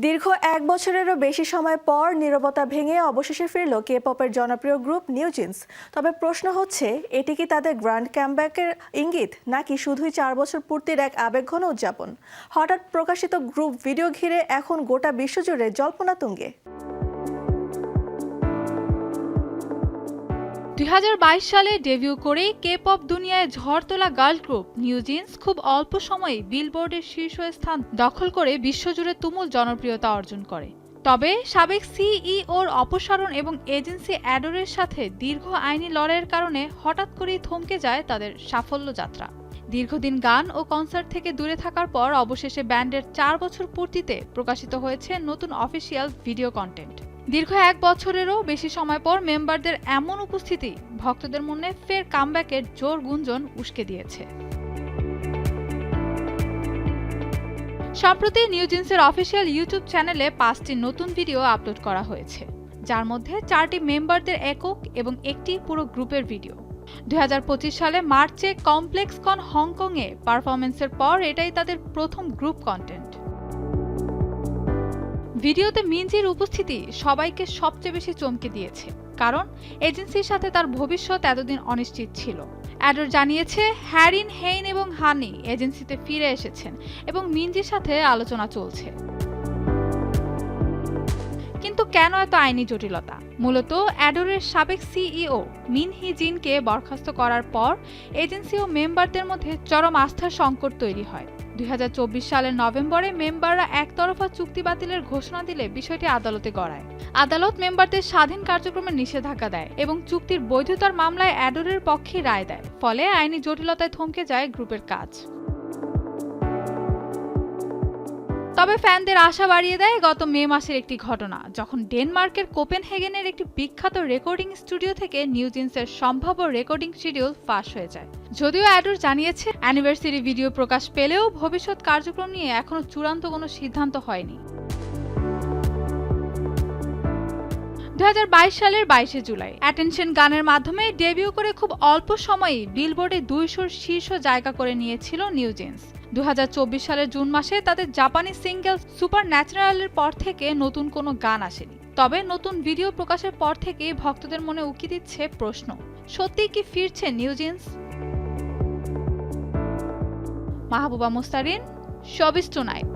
দীর্ঘ ১ বছরেরও বেশি সময় পর নীরবতা ভেঙে অবশেষে ফিরল কে-পপের জনপ্রিয় গ্রুপ নিউজিন্স। তবে প্রশ্ন হচ্ছে, এটি কি তাদের গ্র্যান্ড কামব্যাকের ইঙ্গিত, নাকি শুধুই ৪ বছর পূর্তির এক আবেগঘন উদযাপন? হঠাৎ প্রকাশিত গ্রুপ ভিডিও ঘিরে এখন গোটা বিশ্বজুড়ে জল্পনা তুঙ্গে। ২০২২ সালে ডেবিউ করেই কে-পপ দুনিয়ায় ঝড় তোলা গার্ল গ্রুপ নিউজিন্স খুব অল্প সময়ে বিলবোর্ডের শীর্ষস্থান দখল করে বিশ্বজুড়ে তুমুল জনপ্রিয়তা অর্জন করে। তবে সাবেক সিইওর অপসারণ এবং এজেন্সি অ্যাডোরের সাথে দীর্ঘ আইনি লড়াইয়ের কারণে হঠাৎ করেই থমকে যায় তাদের সাফল্য যাত্রা। দীর্ঘদিন গান ও কনসার্ট থেকে দূরে থাকার পর অবশেষে ব্যান্ডের ৪ বছর পূর্তিতে প্রকাশিত হয়েছে নতুন অফিসিয়াল ভিডিও কন্টেন্ট। দীর্ঘ ১ বছরেরও বেশি সময় পর মেম্বারদের এমন উপস্থিতি ভক্তদের মনে ফের কামব্যাকের জোর গুঞ্জন উস্কে দিয়েছে। সম্প্রতি নিউজিন্সের অফিসিয়াল ইউটিউব চ্যানেলে ৫টি নতুন ভিডিও আপলোড করা হয়েছে, যার মধ্যে ৪টি মেম্বারদের একক এবং একটি পুরো গ্রুপের ভিডিও। ২০২৫ সালে মার্চে কমপ্লেক্সকন হংকংয়ে পারফরমেন্সের পর এটাই তাদের প্রথম গ্রুপ কন্টেন্ট। ভিডিওতে মিনজির উপস্থিতি সবাইকে সবচেয়ে বেশি চমকে দিয়েছে, কারণ এজেন্সির সাথে তার ভবিষ্যৎ এতদিন অনিশ্চিত ছিল। অ্যাডোর জানিয়েছে হ্যারিন, হেইন এবং হানি এজেন্সিতে ফিরে এসেছেন এবং মিনজির সাথে আলোচনা চলছে। কিন্তু কেন এত আইনি জটিলতা? মূলত অ্যাডোরের সাবেক সিইও মিন হি জিনকে বরখাস্ত করার পর এজেন্সি ও মেম্বারদের মধ্যে চরম আস্থার সংকট তৈরি হয়। ২০২৪ সালের নভেম্বরে মেম্বাররা একতরফা চুক্তি বাতিলের ঘোষণা দিলে বিষয়টি আদালতে গড়ায়। আদালত মেম্বারদের স্বাধীন কার্যক্রমের নিষেধাজ্ঞা দেয় এবং চুক্তির বৈধতার মামলায় অ্যাডোরের পক্ষে রায় দেয়। ফলে আইনি জটিলতায় থমকে যায় গ্রুপের কাজ। তবে ফ্যানদের আশা বাড়িয়ে দেয় গত মে মাসের একটি ঘটনা, যখন ডেনমার্কের কোপেনহেগেনের একটি বিখ্যাত রেকর্ডিং স্টুডিও থেকে নিউজিন্সের সম্ভাব্য রেকর্ডিং শিডিউল ফাঁস হয়ে যায়। যদিও অ্যাডোর জানিয়েছে অ্যানিভার্সারি ভিডিও প্রকাশ পেলেও ভবিষ্যৎ কার্যক্রম নিয়ে এখনো চূড়ান্ত কোনো সিদ্ধান্ত হয়নি। ২০২২ সালের ২২শে জুলাই অ্যাটেনশন গানের মাধ্যমে ডেবিউ করে খুব অল্প সময়েই বিলবোর্ডে ২০০ শীর্ষ জায়গা করে নিয়েছিল নিউজিন্স। ২০২৪ সালের জুন মাসে তাদের জাপানি সিঙ্গেল সুপার ন্যাচারালের পর থেকে নতুন কোনো গান আসেনি। তবে নতুন ভিডিও প্রকাশের পর থেকেই ভক্তদের মনে উকি দিচ্ছে প্রশ্ন, সত্যিই কি ফিরছে NewJeans? Mahbuba Mustarin, showbiz tonight.